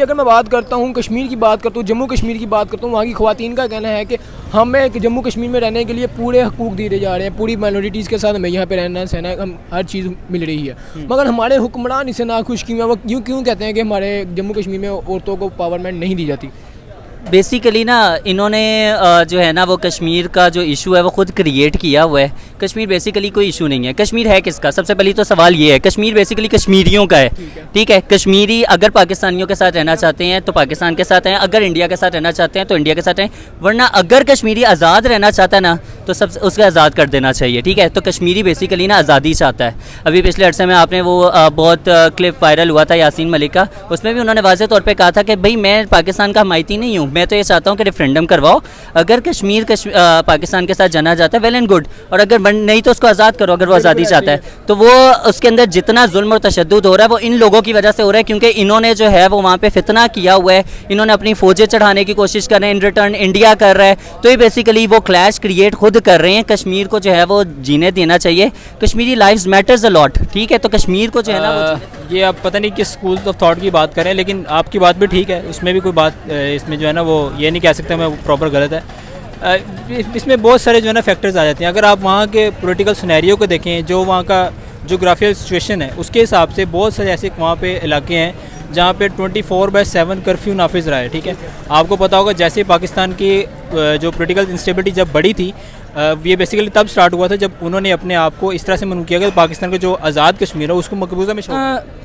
अगर मैं बात करता हूँ कश्मीर की बात करता हूँ, जम्मू कश्मीर की बात करता हूँ, वहाँ की ख़वातीन का कहना है कि हमें जम्मू कश्मीर में रहने के लिए पूरे हकूक़ दिए जा रहे हैं, पूरी माइनॉरिटीज़ के साथ हमें यहाँ पे रहना सहना हम हर चीज़ मिल रही है। मगर हमारे हुक्मरान इससे नाखुश क्यों हैं? वो क्यों कहते हैं कि हमारे जम्मू कश्मीर में औरतों को पावरमेंट नहीं दी जाती? बेसिकली ना इन्होंने जो है ना वो कश्मीर का जो इशू है वो ख़ुद क्रिएट किया हुआ है। कश्मीर बेसिकली कोई इशू नहीं है। कश्मीर है किसका? सबसे पहले तो सवाल ये है, कश्मीर बेसिकली कश्मीरियों का है, ठीक है। कश्मीरी अगर पाकिस्तानियों के साथ रहना चाहते हैं तो पाकिस्तान के साथ हैं, अगर इंडिया के साथ रहना चाहते हैं तो इंडिया के साथ हैं, वरना अगर कश्मीरी आज़ाद रहना चाहता है ना तो सब उसको आज़ाद कर देना चाहिए, ठीक है। तो कश्मीरी बेसिकली ना आज़ादी चाहता है। अभी पिछले अरसे में आपने वो बहुत क्लिप वायरल हुआ था यासीन मलिक का, उसमें भी उन्होंने वाज़ेह तौर पर कहा था कि भाई मैं पाकिस्तान का हमायती नहीं हूँ, मैं तो ये चाहता हूँ कि रेफरेंडम करवाओ। अगर कश्मीर पाकिस्तान के साथ जाना चाहता है वेल एंड गुड, और अगर नहीं तो उसको आज़ाद करो। अगर वो आज़ादी चाहता है तो वो उसके अंदर जितना जुल्म और तशद्दुद हो रहा है वो इन लोगों की वजह से हो रहा है, क्योंकि इन्होंने जो है वो वहाँ पे फितना किया हुआ है, इन्होंने अपनी फ़ौजें चढ़ाने की कोशिश कर रहे हैं, इन रिटर्न इंडिया कर रहा है। तो ये बेसिकली वो क्लैश क्रिएट खुद कर रहे हैं। कश्मीर को जो है वो जीने देना चाहिए। Kashmiri lives matters a lot, ठीक है। तो कश्मीर को जो है ना ये आप पता नहीं किस स्कूल ऑफ थॉट की बात करें, लेकिन आपकी बात भी ठीक है, उसमें भी कोई बात इसमें जो है ना वो ये नहीं कह सकते मैं प्रॉपर गलत है। इसमें बहुत सारे जो है ना फैक्टर्स आ जाते हैं। अगर आप वहाँ के पॉलिटिकल सिनेरियो को देखें, जो वहाँ का जोग्राफियल सिचुएशन है उसके हिसाब से बहुत सारे ऐसे वहाँ पे इलाके हैं जहाँ पे 24/7 कर्फ्यू नाफिज रहा है, ठीक है। आपको पता होगा जैसे पाकिस्तान की जो पॉलिटिकल इंस्टेबिलिटी जब बढ़ी थी, ये बेसिकली तब स्टार्ट हुआ था जब उन्होंने अपने आप को इस तरह से मनू किया कि पाकिस्तान का जो आज़ाद कश्मीर है उसको मकबूजा में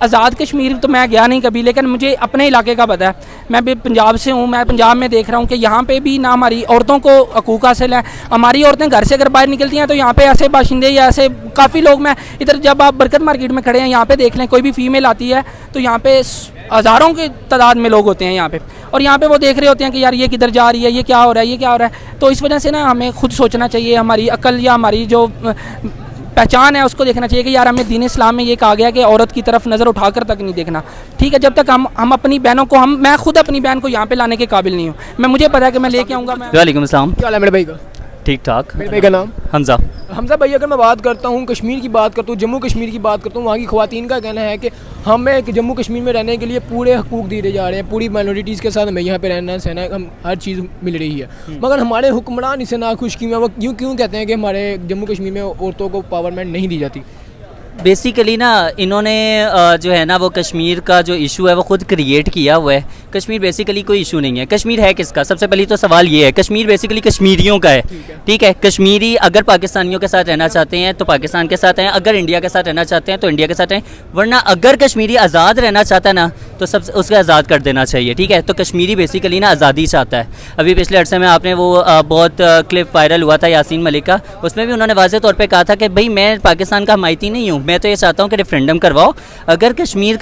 आज़ाद कश्मीर तो मैं गया नहीं कभी, लेकिन मुझे अपने इलाके का पता है। मैं भी पंजाब से हूँ, मैं पंजाब में देख रहा हूँ कि यहाँ पे भी ना हमारी औरतों को हकूक़ हासिल है। हमारी औरतें घर से अगर बाहर निकलती हैं तो यहाँ पे ऐसे बाशिंदे या ऐसे काफ़ी लोग, मैं इधर जब आप बरकत मार्केट में खड़े हैं यहाँ पे देख लें, कोई भी फीमेल आती है तो यहाँ पे हज़ारों की तादाद में लोग होते हैं यहाँ पे, और यहाँ पे वो देख रहे होते हैं कि यार ये किधर जा रही है, ये क्या हो रहा है, ये क्या हो रहा है। तो इस वजह से ना हमें खुद सोचना चाहिए, हमारी अकल या हमारी जो पहचान है उसको देखना चाहिए कि यार हमें दीन इस्लाम में ये कहा गया कि औरत की तरफ नज़र उठाकर तक नहीं देखना, ठीक है। जब तक हम अपनी बहनों को मैं खुद अपनी बहन को यहाँ पे लाने के काबिल नहीं हूँ। मुझे पता है कि मैं लेके आऊँगा। वालेकुम अस्सलाम। क्या हाल है मेरे भाई का? ठीक ठाक। मेरे भाई का नाम हमजा। हमजा भाई, अगर मैं बात करता हूँ कश्मीर की बात करता हूँ, जम्मू कश्मीर की बात करता हूँ, वहाँ की ख़वातीन का कहना है कि हमें जम्मू कश्मीर में रहने के लिए पूरे हकूक़ दिए जा रहे हैं, पूरी माइनॉरिटीज़ के साथ हमें यहाँ पे रहना सहना हम हर चीज़ मिल रही है। मगर हमारे हुक्मरान इससे नाखुश क्यों हैं? वो क्यों कहते हैं कि हमारे जम्मू कश्मीर में औरतों को पावरमेंट नहीं दी जाती? बेसिकली ना इन्होंने जो है ना वो कश्मीर का जो इशू है वो ख़ुद क्रिएट किया हुआ है। कश्मीर बेसिकली कोई इशू नहीं है। कश्मीर है किसका? सबसे पहले तो सवाल ये है, कश्मीर बेसिकली कश्मीरियों का है, ठीक है। कश्मीरी अगर पाकिस्तानियों के साथ रहना चाहते हैं तो पाकिस्तान के साथ हैं, अगर इंडिया के साथ रहना चाहते हैं तो इंडिया के साथ हैं, वरना अगर कश्मीरी आज़ाद रहना चाहता है ना तो सब उसको आज़ाद कर देना चाहिए, ठीक है। तो कश्मीरी बेसिकली ना आज़ादी चाहता है। अभी पिछले अरसे में आपने वो बहुत क्लिप वायरल हुआ था यासीन मलिक का, उसमें भी उन्होंने वाज़ेह तौर पर कहा था कि भाई मैं पाकिस्तान का हमायती नहीं हूँ, मैं तो ये चाहता हूँ कि रेफरेंडम करवाओ। अगर कश्मीर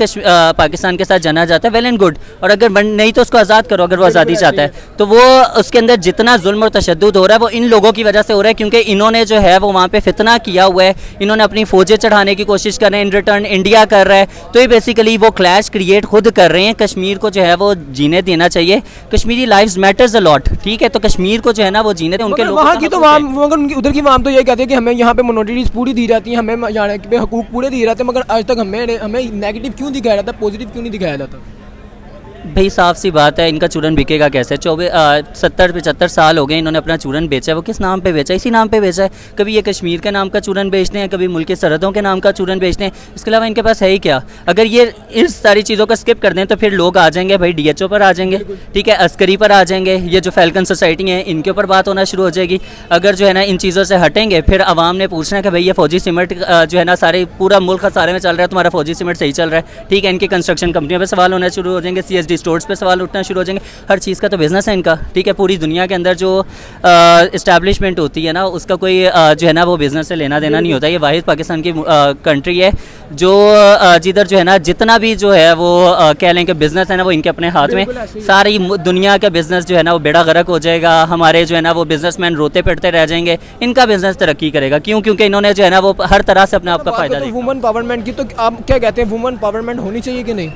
पाकिस्तान के साथ जाना चाहता है वेल एंड गुड, और अगर नहीं तो उसको आज़ाद करो। अगर वो आज़ादी चाहता है तो वो उसके अंदर जितना जुल्म और तशद्दुद हो रहा है वो इन लोगों की वजह से हो रहा है, क्योंकि इन्होंने जो है वो वहाँ पे फितना किया हुआ है, इन्होंने अपनी फ़ौजें चढ़ाने की कोशिश कर रहे हैं, इन रिटर्न इंडिया कर रहा है। तो ये बेसिकली वो क्लैश क्रिएट खुद कर रहे हैं। कश्मीर को जो है वो जीने देना चाहिए। Kashmiri lives matters a lot, ठीक है। तो कश्मीर को जो है ना वो जीने दें। उनके वहाँ की तो उधर की वाम तो ये कहते हैं कि हमें यहाँ पे माइनॉरिटीज़ पूरी दी जाती हैं, हमें यहाँ पे हकूक़ पूरे दिए जाते हैं, मगर आज तक हमें नेगेटिव क्यों दिखाया जाता है, पॉजिटिव क्यों नहीं दिखाया जाता? भाई साफ सी बात है, इनका चूरन बिकेगा कैसे? 70-75 साल हो गए इन्होंने अपना चूरन बेचा है। वो किस नाम पे बेचा है? इसी नाम पे बेचा है। कभी ये कश्मीर के नाम का चूरन बेचते हैं, कभी मुल्क की सरहदों के नाम का चूरन बेचते हैं। इसके अलावा इनके पास है ही क्या? अगर ये इस सारी चीज़ों का स्किप कर दें तो फिर लोग आ जाएंगे भाई DHO पर आ जाएंगे, ठीक है, अस्करी पर आ जाएंगे, ये जो फैल्कन सोसाइटी है इनके ऊपर बात होना शुरू हो जाएगी। अगर जो है ना इन चीज़ों से हटेंगे फिर आवाम ने पूछना है कि भाई ये फौजी सीमेंट जो है ना सारे पूरा मुल्क खसारे में चल रहा है, तुम्हारा फौजी सीमेंट सही चल रहा है, ठीक है। इनकी कंस्ट्रक्शन कंपनियों पर सवाल होना शुरू हो जाएंगे, CSD स्टोर्स पर सवाल उठना शुरू हो जाएंगे। हर चीज़ का तो बिज़नेस है इनका, ठीक है। पूरी दुनिया के अंदर जो इस्टेब्लिशमेंट होती है ना उसका कोई जो है ना वो बिज़नेस से लेना देना नहीं होता। ये वाहिद पाकिस्तान की कंट्री है जो जिधर जो है ना जितना भी जो है वो कह लें कि बिज़नेस है ना वो इनके अपने हाथ में। सारी दुनिया का बिज़नेस जो है ना वो बेड़ा गर्क हो जाएगा। हमारे जो है ना वो बिज़नेसमैन रोते पिटते रह जाएंगे। इनका बिज़नेस तरक्की करेगा क्यों? क्योंकि इन्होंने जो है ना वो हर तरह से अपने आप का फ़ायदा देखा। वुमेन पावरमेंट की तो आप क्या कहते हैं, वुमेन पावरमेंट होनी चाहिए कि नहीं?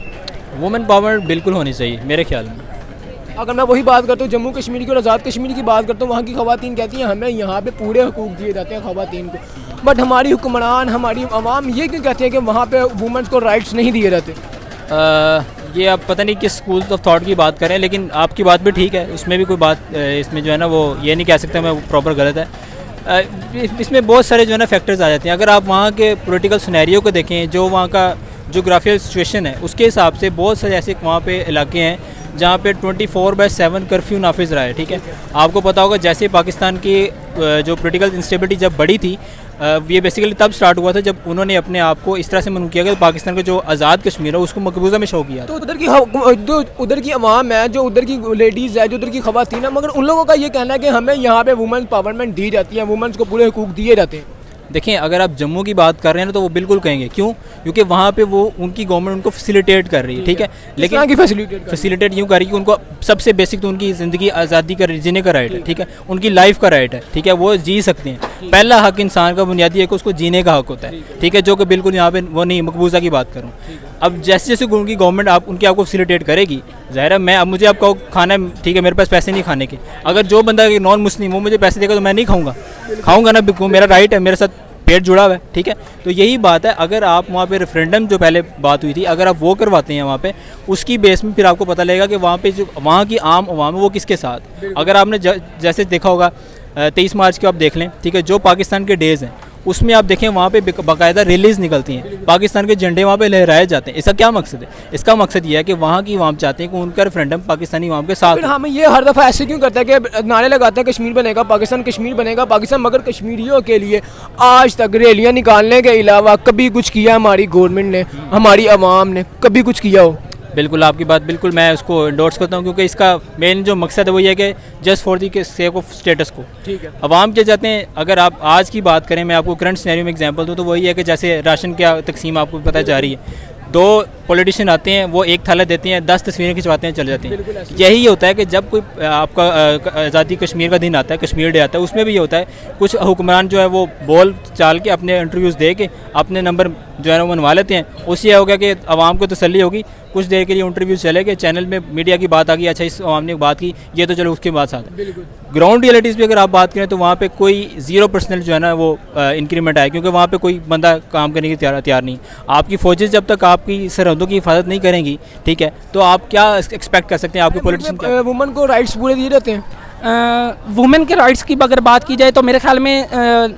वुमेन पावर बिल्कुल होनी चाहिए मेरे ख्याल में। अगर मैं वही बात करता हूँ जम्मू कश्मीर की और आज़ाद कश्मीर की बात करता हूँ, वहाँ की ख़वातीन कहती हैं हमें यहाँ पे पूरे हकूक़ दिए जाते हैं ख़वातीन को, बट हमारी हुक्मरान हमारी अवाम ये क्यों कहते हैं कि वहाँ पे वुमेंस को राइट्स नहीं दिए जाते? ये आप पता नहीं किस स्कूल ऑफ थॉट की बात करें, लेकिन आपकी बात भी ठीक है, उसमें भी कोई बात इसमें जो है ना वो ये नहीं कह सकते मैं प्रॉपर गलत है। इसमें बहुत सारे जो है ना फैक्टर्स आ जाते हैं। अगर आप वहाँ के पॉलिटिकल सिनेरियो को देखें, जो वहाँ का जोग्राफियल सिचुएशन है उसके हिसाब से बहुत सारे ऐसे वहाँ पे इलाके हैं जहाँ पे 24/7 कर्फ्यू नाफिज रहा है। ठीक है, आपको पता होगा जैसे पाकिस्तान की जो पॉलिटिकल इंस्टेबिलिटी जब बढ़ी थी, ये बेसिकली तब स्टार्ट हुआ था जब उन्होंने अपने आप को इस तरह से मनू किया कि पाकिस्तान का जो आज़ाद कश्मीर है उसको मकबूजा में शो किया। तो उधर की अवाम है, जो उधर की लेडीज़ है, जो उधर की खवातीन है, मगर उन लोगों का ये कहना है कि हमें यहाँ पे वुमेन पावरमेंट दी जाती है, वुमेन्स को पूरे हुकूक दिए जाते हैं। देखें, अगर आप जम्मू की बात कर रहे हैं ना तो वो बिल्कुल कहेंगे, क्यों? क्योंकि वहाँ पे वो उनकी गवर्नमेंट उनको फैसिलिटेट कर रही है। ठीक है, लेकिन फैसिलिटेट यूँ कर रही है कि उनको सबसे बेसिक तो उनकी ज़िंदगी आज़ादी का जीने का राइट है। ठीक है, उनकी लाइफ का राइट है। ठीक है, वो जी सकते हैं। पहला हक इंसान का बुनियादी है कि उसको जीने का हक होता है। ठीक है, जो कि बिल्कुल यहाँ पे वो नहीं, मकबूजा की बात करूँ। अब जैसे जैसे उनकी गवर्नमेंट आपको फैसिलिटेट करेगी, ज़ाहिर है मैं अब मुझे आपको खाना है, ठीक है, मेरे पास पैसे नहीं खाने के, अगर जो बंदा नॉन मुस्लिम वो मुझे पैसे देगा तो मैं नहीं खाऊंगा ना, मेरा राइट है, मेरे साथ पेट जुड़ा हुआ है। ठीक है, तो यही बात है। अगर आप वहाँ पे रेफरेंडम जो पहले बात हुई थी, अगर आप वो करवाते हैं वहाँ पे, उसकी बेस में फिर आपको पता लगेगा कि वहाँ पे जो वहाँ की आम अवाम है वो किसके साथ। अगर आपने जैसे देखा होगा 23 मार्च के आप देख लें, ठीक है, जो पाकिस्तान के डेज़ हैं उसमें आप देखें वहाँ पे बाकायदा रैलीज निकलती हैं, पाकिस्तान के झंडे वहाँ पे लहराए जाते हैं। इसका क्या मकसद है? इसका मकसद ये है कि वहाँ की अवाम चाहते हैं कि उनका रेफरेंडम पाकिस्तानी अवाम के साथ। हमें ये हर दफ़ा ऐसे क्यों करता है कि नारे लगाते हैं कश्मीर बनेगा पाकिस्तान, कश्मीर बनेगा पाकिस्तान, मगर कश्मीरियों के लिए आज तक रैलियाँ निकालने के अलावा कभी कुछ किया हमारी गवर्नमेंट ने, हमारी अवाम ने कभी कुछ किया हो? बिल्कुल, आपकी बात बिल्कुल मैं उसको इंडोर्स करता हूँ, क्योंकि इसका मेन जो मकसद है वो ये है कि just for the sake of status को। ठीक है, अवाम क्या चाहते हैं? अगर आप आज की बात करें, मैं आपको करंट सिनेरियो में एग्जांपल दूँ तो वही है कि जैसे राशन की तकसीम आपको पता जा रही है, 2 पॉलिटिशियन आते हैं, वो एक थाला देते हैं, 10 तस्वीरें खिंचवाते हैं, चले जाते हैं। यही होता है कि जब कोई आपका आज़ादी कश्मीर का दिन आता है, कश्मीर डे आता है, उसमें भी ये होता है कुछ हुक्मरान जो है वो बोल चाल के अपने इंटरव्यूज़ दे के अपने नंबर जो है ना वो मनवा लेते हैं। उससे यह हो गया कि आवाम को तसल्ली होगी, कुछ देर के लिए इंटरव्यूज़ चले गए, चैनल में मीडिया की बात आ गई, अच्छा इस आवाम ने बात की, ये तो चलो उसके बाद साथ है। ग्राउंड रियलिटीज़ भी अगर आप बात करें तो वहाँ पे कोई 0% जो है ना वो इंक्रीमेंट आया, क्योंकि वहाँ पे कोई बंदा काम करने की तैयार नहीं। आपकी फ़ौजें जब तक आपकी सरहदों की हिफाजत नहीं करेंगी, ठीक है, तो आप क्या एक्सपेक्ट कर सकते हैं? आपके पॉलिटिशियन वुमेन को राइट्स पूरे दिए जाते हैं? वुमेन के राइट्स की अगर बात की जाए तो मेरे ख्याल में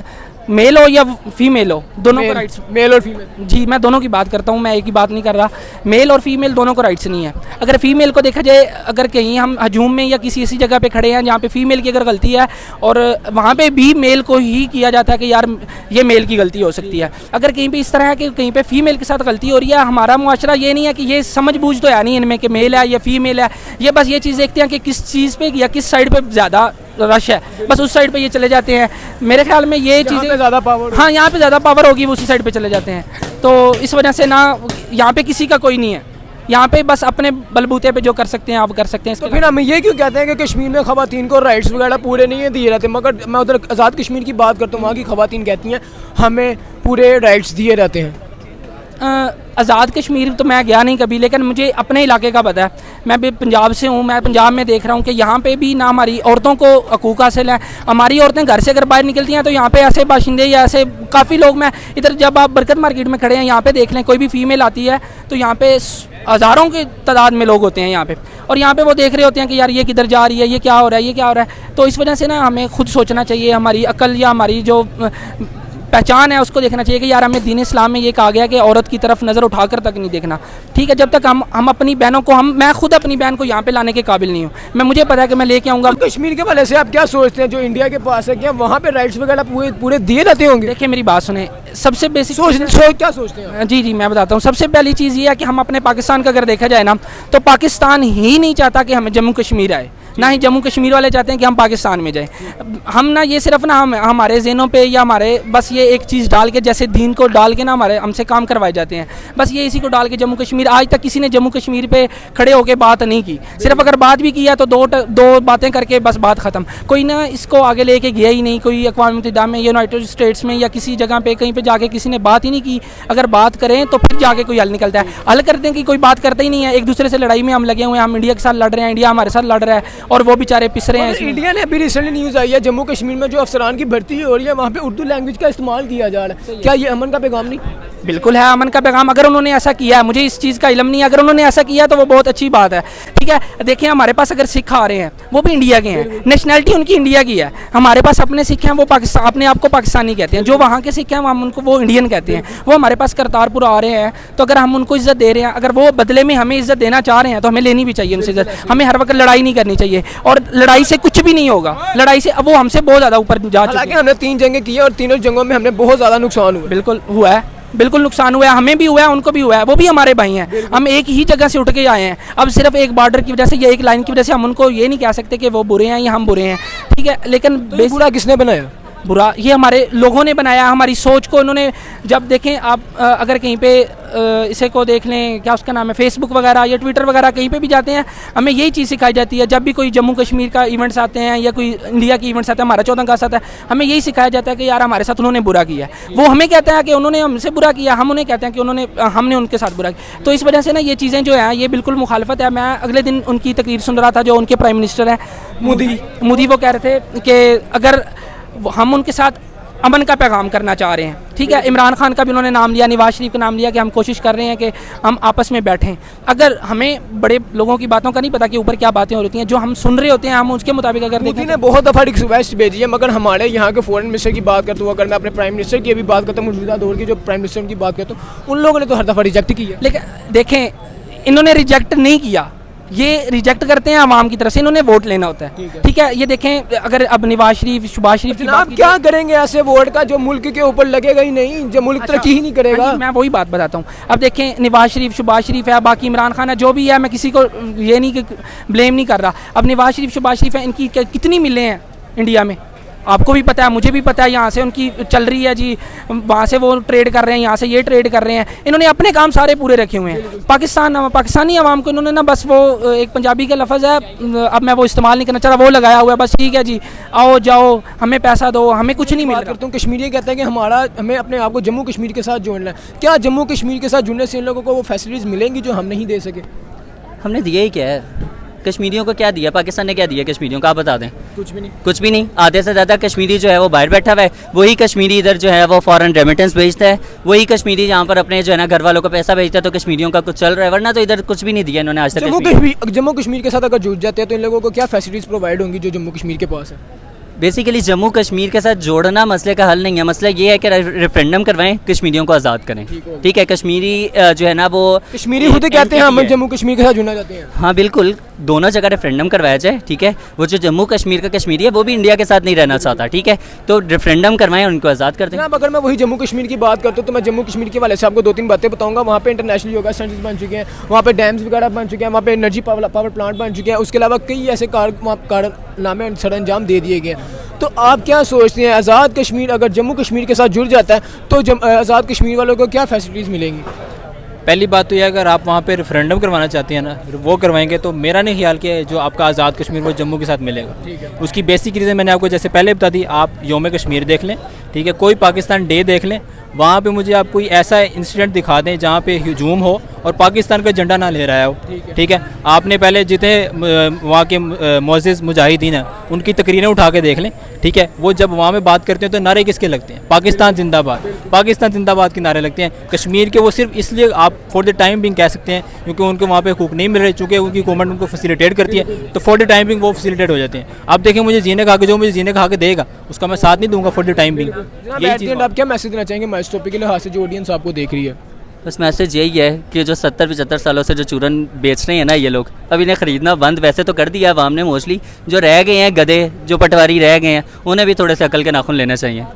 मेल हो या फीमेल हो, दोनों को राइट्स, मेल और फीमेल, जी मैं दोनों की बात करता हूँ, मैं एक ही बात नहीं कर रहा। मेल और फीमेल दोनों को राइट्स नहीं है। अगर फीमेल को देखा जाए, अगर कहीं हम हजूम में या किसी ऐसी जगह पे खड़े हैं जहाँ पे फीमेल की अगर गलती है और वहाँ पे भी मेल को ही किया जाता है कि यार ये मेल की गलती हो सकती है, अगर कहीं पे इस तरह है कि कहीं पे फीमेल के साथ गलती हो रही है, हमारा मुआशरा ये नहीं है कि ये समझ बूझ तो है नहीं इनमें कि मेल है या फीमेल है, ये बस ये चीज़ देखते हैं कि किस चीज़ पे या किस साइड पे ज़्यादा रश है, बस उस साइड पे ये चले जाते हैं। मेरे ख्याल में ये चीज़ें ज़्यादा पावर, हाँ यहाँ पे ज़्यादा पावर होगी, वो उसी साइड पे चले जाते हैं। तो इस वजह से ना यहाँ पे किसी का कोई नहीं है, यहाँ पे बस अपने बलबूते पे जो कर सकते हैं आप कर सकते हैं। तो फिर हम ये क्यों कहते हैं कि कश्मीर में खवातीन को राइट्स वगैरह पूरे नहीं दिए जाते, मगर मैं उधर आज़ाद कश्मीर की बात करता हूँ, वहाँ की खवातीन कहती हैं हमें पूरे राइट्स दिए जाते हैं। आज़ाद कश्मीर तो मैं गया नहीं कभी, लेकिन मुझे अपने इलाके का पता है। मैं भी पंजाब से हूँ, मैं पंजाब में देख रहा हूँ कि यहाँ पे भी ना हमारी औरतों को हकूक़ हासिल है। हमारी औरतें घर से अगर बाहर निकलती हैं तो यहाँ पे ऐसे बाशिंदे या ऐसे काफ़ी लोग, मैं इधर जब आप बरकत मार्केट में खड़े हैं यहाँ पे देख लें, कोई भी फीमेल आती है तो यहाँ पे हज़ारों की तादाद में लोग होते हैं यहाँ पे, और यहाँ पे वो देख रहे होते हैं कि यार ये किधर जा रही है, ये क्या हो रहा है, ये क्या हो रहा है। तो इस वजह से ना हमें खुद सोचना चाहिए, हमारी अक्ल या हमारी जो पहचान है उसको देखना चाहिए कि यार हमें दीन इस्लाम में ये कहा गया कि औरत की तरफ नज़र उठाकर तक नहीं देखना। ठीक है, जब तक हम अपनी बहनों को, मैं खुद अपनी बहन को यहाँ पे लाने के काबिल नहीं हूँ, मुझे पता है कि मैं लेके आऊँगा। कश्मीर के वाले से आप क्या सोचते हैं जो इंडिया के पास है, क्या वहाँ पे राइट्स वगैरह पूरे दिए जाते होंगे? देखिए मेरी बात सुने, सबसे बेसिक क्या सोचते हैं? जी मैं बताता हूँ। सबसे पहली चीज़ ये है कि हम अपने पाकिस्तान का अगर देखा जाए ना, तो पाकिस्तान ही नहीं चाहता कि हमें जम्मू कश्मीर आए, ना ही जम्मू कश्मीर वाले चाहते हैं कि हम पाकिस्तान में जाएं। हम ना ये सिर्फ ना हमारे ज़हनों पे या हमारे बस ये एक चीज़ डाल के, जैसे दीन को डाल के ना हमसे काम करवाए जाते हैं, बस ये इसी को डाल के जम्मू कश्मीर। आज तक किसी ने जम्मू कश्मीर पे खड़े होकर बात नहीं की, सिर्फ अगर बात भी किया तो दो बातें करके बस बात ख़त्म। कोई ना इसको आगे लेके गया ही नहीं, कोई अक़वाम मुत्तहिदा में, यूनाइटेड स्टेट्स में या किसी जगह पे कहीं पे जाके किसी ने बात ही नहीं की। अगर बात करें तो फिर जाके कोई हल निकलता है, हल करते हैं कि कोई बात करता ही नहीं है। एक दूसरे से लड़ाई में हम लगे हुए हैं, हम इंडिया के साथ लड़ रहे हैं, इंडिया हमारे साथ लड़ रहा है, और वो बेचारे पिस रहे हैं इसमें। इंडिया ने अभी रिसेंटली न्यूज़ आई है जम्मू कश्मीर में जो अफसरान की भर्ती हो रही है वहाँ पे उर्दू लैंग्वेज का इस्तेमाल किया जा रहा है, क्या ये अमन का पैगाम नहीं? बिल्कुल है अमन का पैगाम। अगर उन्होंने ऐसा किया है, मुझे इस चीज़ का इल्म नहीं है, अगर उन्होंने ऐसा किया तो वो बहुत अच्छी बात है, ठीक है। देखिए हमारे पास अगर सिख आ रहे हैं वो भी इंडिया के हैं, नेशनैलिटी उनकी इंडिया की है। हमारे पास अपने सिख हैं वो पाकिस्तान अपने आप को पाकिस्तानी कहते हैं, जो वहाँ के सिख हैं हम उनको वो इंडियन कहते हैं। वो हमारे पास करतारपुर आ रहे हैं तो अगर हम उनको इज्जत दे रहे हैं, अगर वो बदले में हमें इज्जत देना चाह रहे हैं तो हमें लेनी भी चाहिए उनसे इज्जत। हमें हर वक्त लड़ाई नहीं करनी चाहिए और लड़ाई से कुछ भी नहीं होगा। लड़ाई से वो हमसे बहुत ज़्यादा ऊपर जा चुके हालांकि हैं। हमने 3 जंगें की है और तीनों जंगों में हमने बहुत ज़्यादा नुकसान हुआ। बिल्कुल हुआ है, बिल्कुल नुकसान हुआ है, हमें भी हुआ है, उनको भी हुआ है, वो भी हमारे भाई हैं। हम एक ही जगह से उठ के आए हैं। अब सिर्फ एक बॉर्डर की वजह से या एक लाइन की वजह से हम उनको ये नहीं कह सकते कि वो बुरे हैं या हम बुरे हैं, ठीक है। लेकिन तो बुरा किसने बनाया? बुरा ये हमारे लोगों ने बनाया, हमारी सोच को इन्होंने। जब देखें आप अगर कहीं पे इसे को देख लें, क्या उसका नाम है, फेसबुक वगैरह या ट्विटर वगैरह कहीं पे भी जाते हैं, हमें यही चीज़ सिखाई जाती है। जब भी कोई जम्मू कश्मीर का इवेंट्स आते हैं या कोई इंडिया के इवेंट्स आते हैं, हमारा 14 अगस्त आता है, हमें यही सिखाया जाता है कि यार हमारे साथ उन्होंने बुरा किया है। वो हमें कहते हैं कि उन्होंने हमसे बुरा किया, हम उन्हें कहते हैं कि हमने उनके साथ बुरा किया। तो इस वजह से ना ये चीज़ें जो हैं ये बिल्कुल मुखालफत है। मैं अगले दिन उनकी तकरीर सुन रहा था, जो उनके प्राइम मिनिस्टर हैं मोदी, वो कह रहे थे कि अगर हम उनके साथ अमन का पैगाम करना चाह रहे हैं, ठीक है। इमरान खान का भी उन्होंने नाम लिया, नवाज शरीफ का नाम लिया कि हम कोशिश कर रहे हैं कि हम आपस में बैठें। अगर हमें बड़े लोगों की बातों का नहीं पता कि ऊपर क्या बातें हो रही हैं, जो हम सुन रहे होते हैं हम उसके मुताबिक अगर मोदी देखें ने बहुत दफ़ा रिक्वेस्ट भेजी है, मगर हमारे यहाँ के फॉरेन मिनिस्टर की बात करता हूँ, अगर मैं अपने प्राइम मिनिस्टर की भी बात करता हूँ, मौजूदा दौर की जो प्राइम मिनिस्टर की बात करता हूँ, उन लोगों ने तो हर दफ़ा रिजेक्ट किया। लेकिन देखें इन्होंने रिजेक्ट नहीं किया, ये रिजेक्ट करते हैं आवाम की तरफ से, इन्होंने वोट लेना होता है, ठीक है। ये देखें अगर अब नवाज शरीफ शहबाज शरीफ की बात आप क्या करेंगे ऐसे वोट का जो मुल्क के ऊपर लगेगा ही नहीं, जो मुल्क तरक्की ही नहीं करेगा। हाँ जी, मैं वही बात बताता हूँ। अब देखें नवाज शरीफ शहबाज शरीफ है, बाकी इमरान खान है, जो भी है, मैं किसी को ये नहीं ब्लेम नहीं कर रहा। अब नवाज शरीफ शहबाज शरीफ है, इनकी कितनी मिलें हैं इंडिया में, आपको भी पता है, मुझे भी पता है। यहाँ से उनकी चल रही है जी, वहाँ से वो ट्रेड कर रहे हैं, यहाँ से ये ट्रेड कर रहे हैं। इन्होंने अपने काम सारे पूरे रखे हुए हैं। पाकिस्तानी आवाम को इन्होंने ना बस वो एक पंजाबी का लफ्ज़ है, अब मैं वो इस्तेमाल नहीं करना चाह रहा, वो लगाया हुआ है बस, ठीक है जी, आओ जाओ, हमें पैसा दो, हमें कुछ नहीं मिल रहा। तो कश्मीरी कहते हैं कि हमें अपने आप को जम्मू कश्मीर के साथ जोड़ना है। क्या जम्मू कश्मीर के साथ जुड़ने से इन लोगों को वो फैसिलिटीज़ मिलेंगी जो हम नहीं दे सके? हमने दिया ही क्या है कश्मीरियों को? क्या दिया पाकिस्तान ने? क्या दिया कश्मीरियों को? आप बता दें। कुछ भी नहीं, कुछ भी नहीं। आधे से ज़्यादा कश्मीरी जो है वो बाहर बैठा हुआ है, वही कश्मीरी इधर जो है वो फॉरेन रेमिटेंस भेजता है, वही कश्मीरी यहाँ पर अपने जो है ना घर वालों को पैसा भेजता है, तो कश्मीरियों का कुछ चल रहा है, वरना तो इधर कुछ भी नहीं दिया इन्होंने आज तक। जम्मू कश्मीर के साथ अगर जुड़ जाते हैं तो इन लोगों को क्या फैसिलिटीज़ प्रोवाइड होंगी जो जम्मू कश्मीर के पास है? बेसिकली जम्मू कश्मीर के साथ जोड़ना मसले का हल नहीं है। मसला ये है कि रेफरेंडम करवाएं, कश्मीरियों को आज़ाद करें, ठीक है। कश्मीरी जो है ना वो कश्मीरी खुद ही कहते हैं हम जम्मू कश्मीर के साथ जुड़ना चाहते हैं। हाँ बिल्कुल, दोनों जगह रेफरेंडम करवाया जाए, ठीक है। वो जो जम्मू कश्मीर का कश्मीरी है वो भी इंडिया के साथ नहीं रहना चाहता, ठीक है, तो रेफरेंडम करवाएं, उनको आज़ाद कर दें। अब अगर मैं वही जम्मू कश्मीर की बात करता हूँ तो मैं जम्मू कश्मीर के वाले से आपको 2-3 बातें बताऊंगा। वहाँ पे इंटरनेशनल योगा सेंटर्स बन चुके हैं, वहाँ पे डैम्स वगैरह बन चुके हैं, वहाँ पे एनर्जी पावर प्लांट बन चुके हैं, उसके अलावा कई ऐसे कारनामे सरअंजाम दे दिए गए हैं। तो आप क्या सोचते हैं, आज़ाद कश्मीर अगर जम्मू कश्मीर के साथ जुड़ जाता है तो आज़ाद कश्मीर वालों को क्या फैसिलिटीज़ मिलेंगी? पहली बात तो यह अगर आप वहाँ पे रेफरेंडम करवाना चाहते हैं ना, वो करवाएंगे तो मेरा नहीं ख्याल कि जो आपका आज़ाद कश्मीर वो जम्मू के साथ मिलेगा। उसकी बेसिक रीज़न मैंने आपको जैसे पहले बता दी, आप योम कश्मीर देख लें, ठीक है, कोई पाकिस्तान डे देख लें, वहाँ पे मुझे आप कोई ऐसा इंसिडेंट दिखा दें जहाँ पे हजूम हो और पाकिस्तान का झंडा ना ले रहा हो, ठीक है। आपने पहले जितने वहाँ के मोअज़्ज़िज़ मुजाहिदीन हैं उनकी तकरीरें उठा के देख लें, ठीक है। वो जब वहाँ में बात करते हैं तो नारे किसके लगते हैं? पाकिस्तान जिंदाबाद, पाकिस्तान जिंदाबाद के नारे लगते हैं। कश्मीर के वो सिर्फ इसलिए आप फॉर द टाइम बिंग कह सकते हैं क्योंकि उनको वहाँ पे हुकूक नहीं मिल रहे, चूँकि उनकी गवर्नमेंट उनको फैसिलिटेट करती है, तो फॉर द टाइम बिंग वो फैसिलिटेट हो जाते हैं। आप देखें, मुझे जीने का जो मुझे जीने का हक देगा उसका मैं साथ नहीं दूंगा फॉर द टाइम बिंग। आप क्या मैसेज देना चाहेंगे इस टॉपिक के लिहाज से जो ऑडियंस आपको देख रही है? बस मैसेज यही है कि जो 70-75 सालों से जो चूरन बेच रहे हैं ना ये लोग, अब इन्हें ख़रीदना बंद वैसे तो कर दिया आवाम ने मोस्टली, जो रह गए हैं गधे, जो पटवारी रह गए हैं, उन्हें भी थोड़े से अकल के नाखून लेने चाहिए।